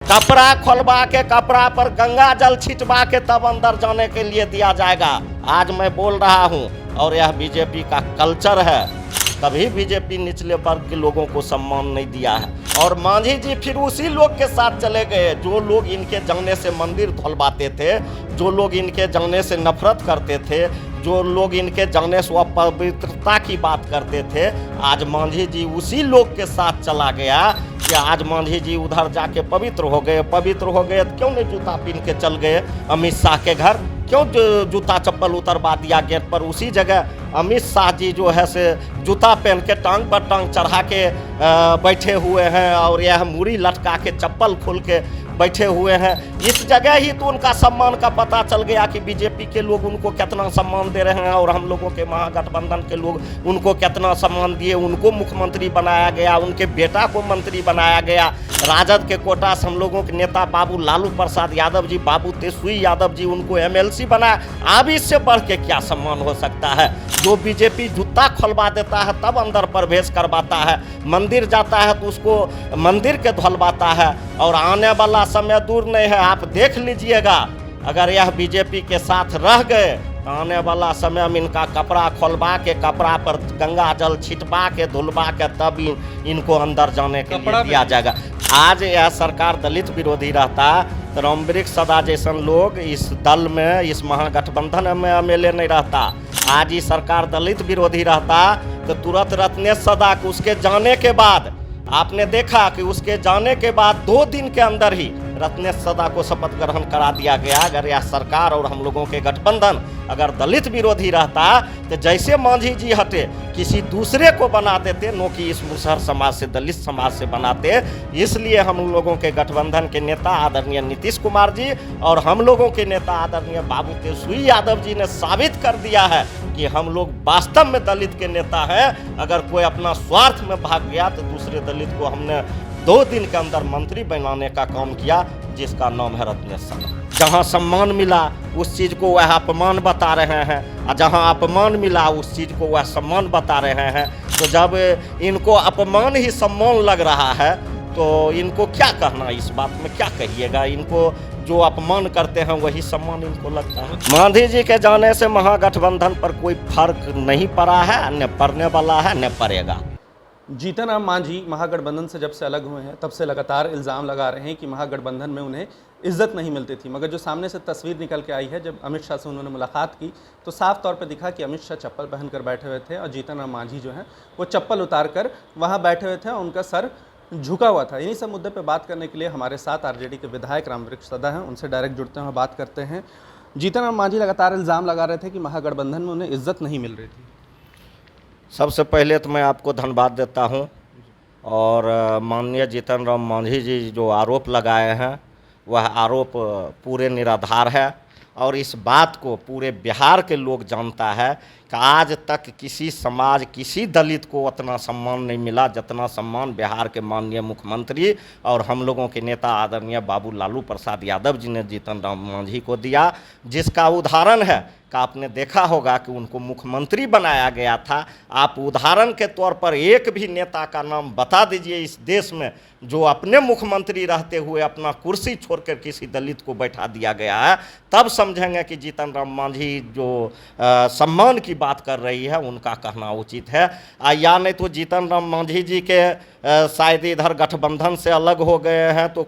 कपड़ा खोलवा के कपड़ा पर गंगा जल छिटवा के तब अंदर जाने के लिए दिया जाएगा। आज मैं बोल रहा हूं, और यह बीजेपी का कल्चर है। कभी बीजेपी निचले वर्ग के लोगों को सम्मान नहीं दिया है। और मांझी जी फिर उसी लोग के साथ चले गए जो लोग इनके जाने से मंदिर धुलवाते थे, जो लोग इनके जाने से नफरत करते थे, जो लोग इनके जाने से अपवित्रता की बात करते थे। आज मांझी जी उसी लोग के साथ चला गया कि आज मांझी जी उधर जाके पवित्र हो गए। पवित्र हो गए तो क्यों नहीं जूता पहन के चल गए अमित शाह के घर? क्यों जूता चप्पल उतरवा दिया गेट पर? उसी जगह अमित शाह जी जो है से जूता पहन के टांग पर टांग चढ़ा के बैठे हुए हैं, और यह मूड़ी लटका के चप्पल खोल के बैठे हुए हैं। इस जगह ही तो उनका सम्मान का पता चल गया कि बीजेपी के लोग उनको कितना सम्मान दे रहे हैं, और हम लोगों के महागठबंधन के लोग उनको कितना सम्मान दिए। उनको मुख्यमंत्री बनाया गया, उनके बेटा को मंत्री बनाया गया। राजद के कोटा से हम लोगों के नेता बाबू लालू प्रसाद यादव जी, बाबू तेजस्वी यादव जी, उनको एमएलसी बनाया। अब इससे बढ़ के क्या सम्मान हो सकता है? जो बीजेपी जूता खुलवा देता है तब अंदर प्रवेश करवाता है, मंदिर जाता है तो उसको मंदिर के धुलवाता है। और आने वाला समय दूर नहीं है, आप देख लीजिएगा। अगर यह बीजेपी के साथ रह गए तो आने वाला समय में इनका कपड़ा खोलवा के, कपड़ा पर गंगा जल छिटवा के, धुलवा के तब इनको अंदर जाने के लिए दिया जाएगा। आज यह सरकार दलित विरोधी रहता तो रामवृक्ष सदा जैसन लोग इस दल में, इस महागठबंधन में एमएलए नहीं रहता। आज ही सरकार दलित विरोधी रहता तो तुरंत रत्नेश सदा को उसके जाने के बाद, आपने देखा कि उसके जाने के बाद 2 दिन के अंदर ही रत्नेश सदा को शपथ ग्रहण करा दिया गया। अगर यह सरकार और हम लोगों के गठबंधन अगर दलित विरोधी रहता तो जैसे मांझी जी हटे किसी दूसरे को बना देते, नो कि इस मुसहर समाज से, दलित समाज से बनाते। इसलिए हम लोगों के गठबंधन के नेता आदरणीय नीतीश कुमार जी और हम लोगों के नेता आदरणीय बाबू तेजस्वी यादव जी ने साबित कर दिया है कि हम लोग वास्तव में दलित के नेता हैं। अगर कोई अपना स्वार्थ में भाग गया तो दूसरे दलित को हमने 2 दिन के अंदर मंत्री बनाने का काम किया, जिसका नाम है रत्नेश सदा। जहाँ सम्मान मिला उस चीज़ को वह अपमान बता रहे हैं, और जहाँ अपमान मिला उस चीज़ को वह सम्मान बता रहे हैं। तो जब इनको अपमान ही सम्मान लग रहा है तो इनको क्या कहना, इस बात में क्या कहिएगा? इनको जो अपमान करते हैं वही सम्मान इनको लगता है। गांधी जी के जाने से महागठबंधन पर कोई फर्क नहीं पड़ा है, न पड़ने वाला है, न पड़ेगा। जीतन राम मांझी महागठबंधन से जब से अलग हुए हैं तब से लगातार इल्ज़ाम लगा रहे हैं कि महागठबंधन में उन्हें इज्जत नहीं मिलती थी। मगर जो सामने से तस्वीर निकल के आई है, जब अमित शाह से उन्होंने मुलाकात की तो साफ तौर पे दिखा कि अमित शाह चप्पल पहनकर बैठे हुए थे और जीतन राम मांझी जो हैं वो चप्पल उतार कर वहाँ बैठे हुए थे और उनका सर झुका हुआ था। इन्हीं सब मुद्दे पर बात करने के लिए हमारे साथ आरजेडी के विधायक रामवृक्ष सदा हैं, उनसे डायरेक्ट जुड़ते हैं, बात करते हैं। जीतन राम मांझी लगातार इल्ज़ाम लगा रहे थे कि महागठबंधन में उन्हें इज्जत नहीं मिल रही थी। सबसे पहले तो मैं आपको धन्यवाद देता हूँ, और माननीय जीतन राम मांझी जी जो आरोप लगाए हैं वह आरोप पूरे निराधार है। और इस बात को पूरे बिहार के लोग जानता है कि आज तक किसी समाज, किसी दलित को उतना सम्मान नहीं मिला जितना सम्मान बिहार के माननीय मुख्यमंत्री और हम लोगों के नेता आदरणीय बाबू लालू प्रसाद यादव जी ने जीतन राम मांझी को दिया। जिसका उदाहरण है कि आपने देखा होगा कि उनको मुख्यमंत्री बनाया गया था। आप उदाहरण के तौर पर एक भी नेता का नाम बता दीजिए इस देश में जो अपने मुख्यमंत्री रहते हुए अपना कुर्सी छोड़कर किसी दलित को बैठा दिया गया है, तब समझेंगे कि जीतन राम मांझी जो सम्मान की बात कर रही है उनका कहना उचित है। या नहीं तो जीतन राम मांझी जी के शायद इधर गठबंधन से अलग हो गए हैं तो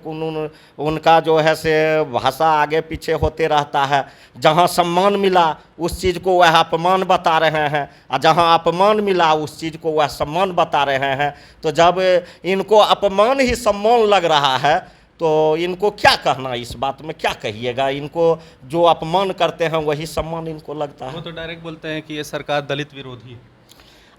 उनका जो है से भाषा आगे पीछे होते रहता है। जहां सम्मान मिला उस चीज़ को वह अपमान बता रहे हैं, और जहां अपमान मिला उस चीज़ को वह सम्मान बता रहे हैं। तो जब इनको अपमान ही सम्मान लग रहा है तो इनको क्या कहना, इस बात में क्या कहिएगा? इनको जो अपमान करते हैं वही सम्मान इनको लगता है। वो तो डायरेक्ट बोलते हैं कि ये सरकार दलित विरोधी है।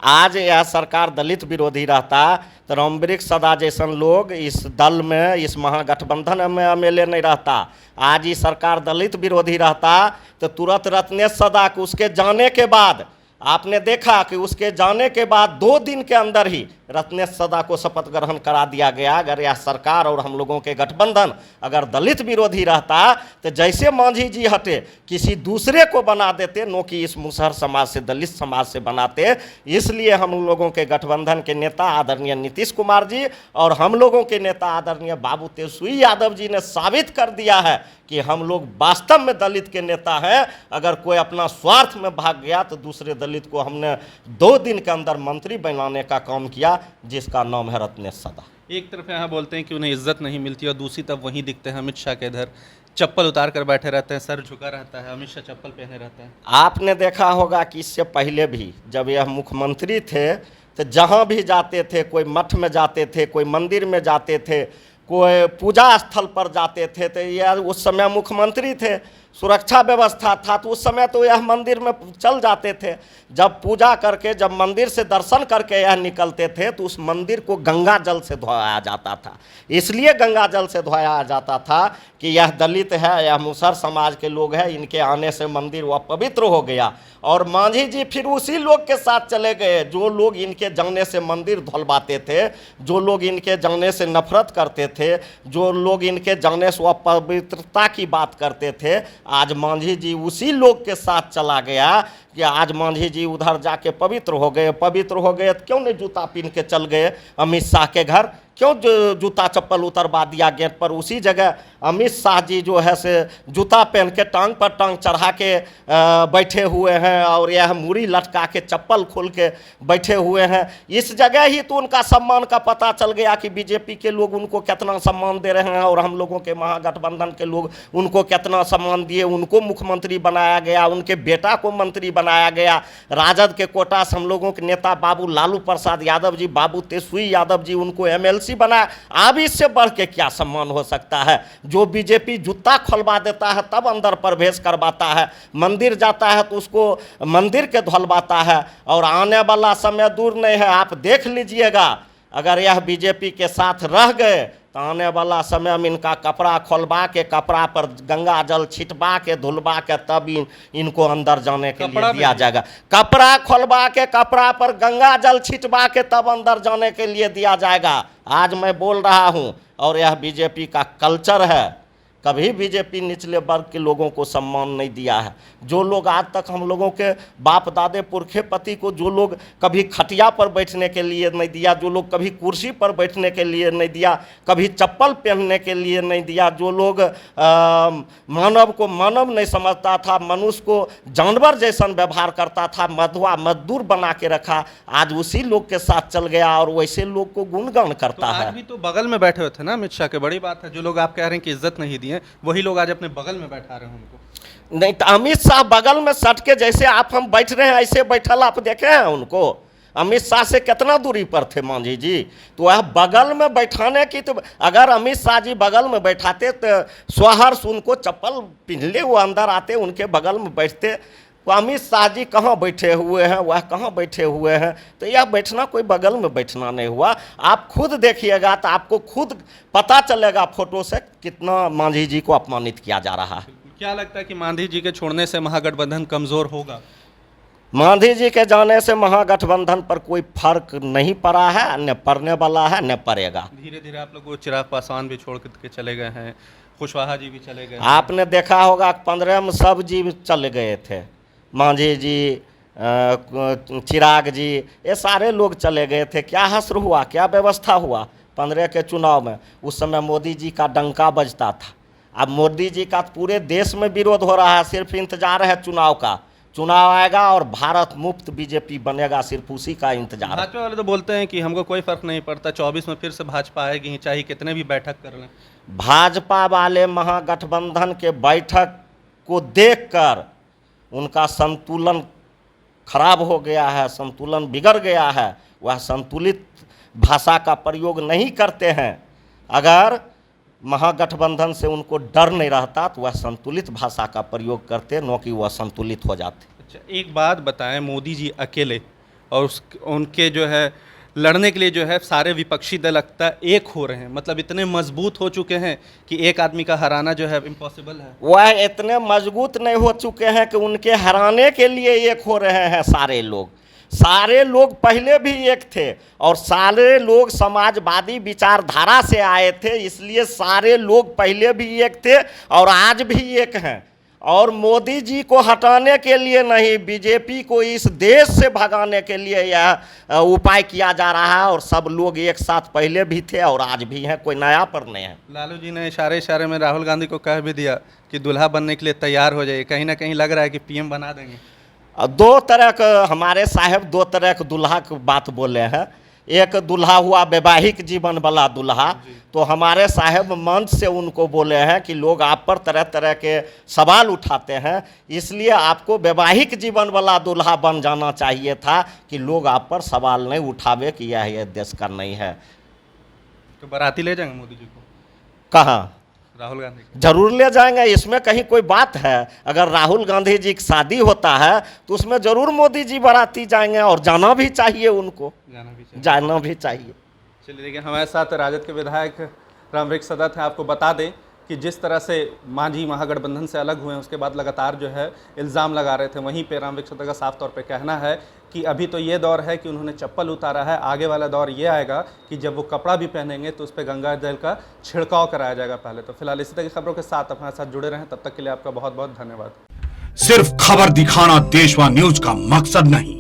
आज यह सरकार दलित विरोधी रहता तो रामवृक्ष सदा जैसन लोग इस दल में, इस महागठबंधन में एमएलए नहीं रहता। आज ही सरकार दलित विरोधी रहता तो तुरंत रत्नेश सदा को उसके जाने के बाद, आपने देखा कि उसके जाने के बाद 2 दिन के अंदर ही रत्नेश सदा को शपथ ग्रहण करा दिया गया। अगर यह सरकार और हम लोगों के गठबंधन अगर दलित विरोधी रहता तो जैसे मांझी जी हटे किसी दूसरे को बना देते, नो कि इस मुसहर समाज से, दलित समाज से बनाते। इसलिए हम लोगों के गठबंधन के नेता आदरणीय नीतीश कुमार जी और हम लोगों के नेता आदरणीय बाबू तेजस्वी यादव जी ने साबित कर दिया है कि हम लोग वास्तव में दलित के नेता हैं। अगर कोई अपना स्वार्थ में भाग गया तो दूसरे दलित को हमने 2 दिन के अंदर मंत्री बनाने का काम किया, जिसका नाम है रत्नेश सदा। एक तरफ यहाँ बोलते हैं कि उन्हें इज्जत नहीं मिलती और दूसरी तरफ वहीं दिखते हैं अमित शाह के इधर चप्पल उतार कर बैठे रहते हैं, सर झुका रहता है, अमित शाह चप्पल पहने रहते हैं। आपने देखा होगा कि इससे पहले भी जब यह मुख्यमंत्री थे तो जहाँ भी जाते थे, कोई मठ में जाते थे, कोई मंदिर में जाते थे, कोई पूजा स्थल पर जाते थे, तो यह उस समय मुख्यमंत्री थे, सुरक्षा व्यवस्था था, तो उस समय तो यह मंदिर में चल जाते थे। जब पूजा करके, जब मंदिर से दर्शन करके यह निकलते थे तो उस मंदिर को गंगा जल से धोया जाता था। इसलिए गंगा जल से धोया जाता था कि यह दलित है, यह मुसहर समाज के लोग हैं, इनके आने से मंदिर वह पवित्र हो गया। और मांझी जी फिर उसी लोग के साथ चले गए जो लोग इनके जाने से मंदिर धुलवाते थे, जो लोग इनके जाने से नफरत करते थे, जो लोग इनके जाने से अपवित्रता की बात करते थे। आज मांझी जी उसी लोग के साथ चला गया कि आज मांझी जी उधर जाके पवित्र हो गए। पवित्र हो गए तो क्यों नहीं जूता पहन के चल गए अमित शाह के घर? क्यों जूता चप्पल उतरवा दिया गेट पर? उसी जगह अमित शाह जी जो है से जूता पहन के टांग पर टांग चढ़ा के बैठे हुए हैं और यह मूड़ी लटका के चप्पल खोल के बैठे हुए हैं। इस जगह ही तो उनका सम्मान का पता चल गया कि बीजेपी के लोग उनको कितना सम्मान दे रहे हैं और हम लोगों के महागठबंधन के लोग उनको कितना सम्मान दिए। उनको मुख्यमंत्री बनाया गया, उनके बेटा को मंत्री बनाया गया। राजद के कोटा से हम लोगों के नेता बाबू लालू प्रसाद यादव जी, बाबू तेजस्वी यादव जी, उनको एमएलसी बनाया। अब इससे बढ़ के क्या सम्मान हो सकता है? जो बीजेपी जूता खुलवा देता है तब अंदर प्रवेश करवाता है, मंदिर जाता है तो उसको मंदिर के धुलवाता है। और आने वाला समय दूर नहीं है, आप देख लीजिएगा, अगर यह बीजेपी के साथ रह गए तो आने वाला समय में इनका कपड़ा खोलवा के, कपड़ा पर गंगा जल छिटवा के, धुलवा के तब इनको अंदर जाने के लिए दिया जाएगा। कपड़ा खोलवा के, कपड़ा पर गंगा जल छिटवा के तब अंदर जाने के लिए दिया जाएगा। आज मैं बोल रहा हूँ और यह बीजेपी का कल्चर है। कभी बीजेपी निचले वर्ग के लोगों को सम्मान नहीं दिया है। जो लोग आज तक हम लोगों के बाप दादे पुरखे पति को, जो लोग कभी खटिया पर बैठने के लिए नहीं दिया, जो लोग कभी कुर्सी पर बैठने के लिए नहीं दिया, कभी चप्पल पहनने के लिए नहीं दिया, जो लोग मानव को मानव नहीं समझता था, मनुष्य को जानवर जैसा व्यवहार करता था, मधुआ मजदूर बना के रखा, आज उसी लोग के साथ चल गया और वैसे लोग को गुणगान करता है। आज भी तो बगल में बैठे हुए थे ना अमित शाह के, बड़ी बात है। जो लोग आप कह रहे हैं कि इज्जत नहीं दी, वही लोग आज अपने बगल में बैठा रहे हैं उनको। नहीं तो अमित शाह बगल में सट के, जैसे आप हम बैठ रहे हैं ऐसे बैठल आप देखे हैं उनको? अमित शाह से कितना दूरी पर थे मांझी जी? तो वह बगल में बैठाने की, तो अगर अमित शाह जी बगल में बैठाते तो स्वहर्ष उनको चप्पल पहनले वो अंदर आते, उनके बगल में बैठते। तो अमित शाह जी कहाँ बैठे हुए हैं, वह कहाँ बैठे हुए हैं? तो यह बैठना कोई बगल में बैठना नहीं हुआ। आप खुद देखिएगा तो आपको खुद पता चलेगा फोटो से कितना मांझी जी को अपमानित किया जा रहा है। क्या लगता है कि मांझी जी के छोड़ने से महागठबंधन कमजोर होगा? मांझी जी के जाने से महागठबंधन पर कोई फर्क नहीं पड़ा है, न पड़ने वाला है, न पड़ेगा। धीरे धीरे आप लोग चिराग पासवान भी छोड़ के चले गए हैं, कुशवाहा जी भी चले गए। आपने देखा होगा 15 में सब जी चले गए थे, मांझी जी, चिराग जी, ये सारे लोग चले गए थे। क्या हश्र हुआ, क्या व्यवस्था हुआ 15 के चुनाव में? उस समय मोदी जी का डंका बजता था। अब मोदी जी का पूरे देश में विरोध हो रहा है, सिर्फ इंतजार है चुनाव का। चुनाव आएगा और भारत मुक्त बीजेपी बनेगा, सिर्फ उसी का इंतजार है। भाजपा वाले तो बोलते हैं कि हमको कोई फर्क नहीं पड़ता, 24 में फिर से भाजपा आएगी, चाहे कितने भी बैठक कर लें। भाजपा वाले महागठबंधन के बैठक को देखकर उनका संतुलन खराब हो गया है, संतुलन बिगड़ गया है। वह संतुलित भाषा का प्रयोग नहीं करते हैं। अगर महागठबंधन से उनको डर नहीं रहता तो वह संतुलित भाषा का प्रयोग करते, न कि वह संतुलित हो जाते। अच्छा, एक बात बताएं, मोदी जी अकेले और उनके जो है लड़ने के लिए जो है सारे विपक्षी दल लगता है एक हो रहे हैं, मतलब इतने मजबूत हो चुके हैं कि एक आदमी का हराना जो है इम्पॉसिबल है। वह इतने मजबूत नहीं हो चुके हैं कि उनके हराने के लिए एक हो रहे हैं सारे लोग। सारे लोग पहले भी एक थे और सारे लोग समाजवादी विचारधारा से आए थे, इसलिए सारे लोग पहले भी एक थे और आज भी एक हैं। और मोदी जी को हटाने के लिए नहीं, बीजेपी को इस देश से भगाने के लिए यह उपाय किया जा रहा है। और सब लोग एक साथ पहले भी थे और आज भी हैं, कोई नया पर नहीं है। लालू जी ने इशारे में राहुल गांधी को कह भी दिया कि दूल्हा बनने के लिए तैयार हो जाइए, कहीं ना कहीं लग रहा है कि पीएम बना देंगे। दो तरह का हमारे साहब दो तरह के दूल्हा की बात बोले हैं। एक दूल्हा हुआ वैवाहिक जीवन वाला दूल्हा, तो हमारे साहब मंच से उनको बोले हैं कि लोग आप पर तरह तरह के सवाल उठाते हैं, इसलिए आपको वैवाहिक जीवन वाला दूल्हा बन जाना चाहिए था कि लोग आप पर सवाल नहीं उठावे कि यह देश का नहीं है। तो बाराती ले जाएंगे मोदी जी को? कहाँ? राहुल गांधी को जरूर ले जाएंगे, इसमें कहीं कोई बात है? अगर राहुल गांधी जी की शादी होता है तो उसमें जरूर मोदी जी बाराती जाएंगे और जाना भी चाहिए, उनको जाना भी चाहिए। चलिए देखिए, हमारे साथ राजद के विधायक रामवृक्ष सदत हैं। आपको बता दें कि जिस तरह से मांझी महागठबंधन से अलग हुए हैं उसके बाद लगातार जो है इल्ज़ाम लगा रहे थे, वहीं पे रामवृक्ष सदत का साफ तौर पे कहना है कि अभी तो ये दौर है कि उन्होंने चप्पल उतारा है, आगे वाला दौर ये आएगा कि जब वो कपड़ा भी पहनेंगे तो उस पर गंगा जल का छिड़काव कराया जाएगा पहले। तो फिलहाल इसी तरह की खबरों के साथ हमारे साथ जुड़े रहें, तब तक के लिए आपका बहुत बहुत धन्यवाद। सिर्फ खबर दिखाना देशवा न्यूज का मकसद नहीं,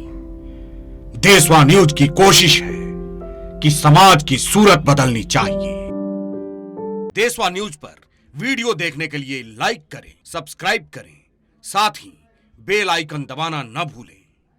देशवा न्यूज की कोशिश है कि समाज की सूरत बदलनी चाहिए। देशवा न्यूज पर वीडियो देखने के लिए लाइक करें, सब्सक्राइब करें, साथ ही बेल आइकन दबाना न भूलें।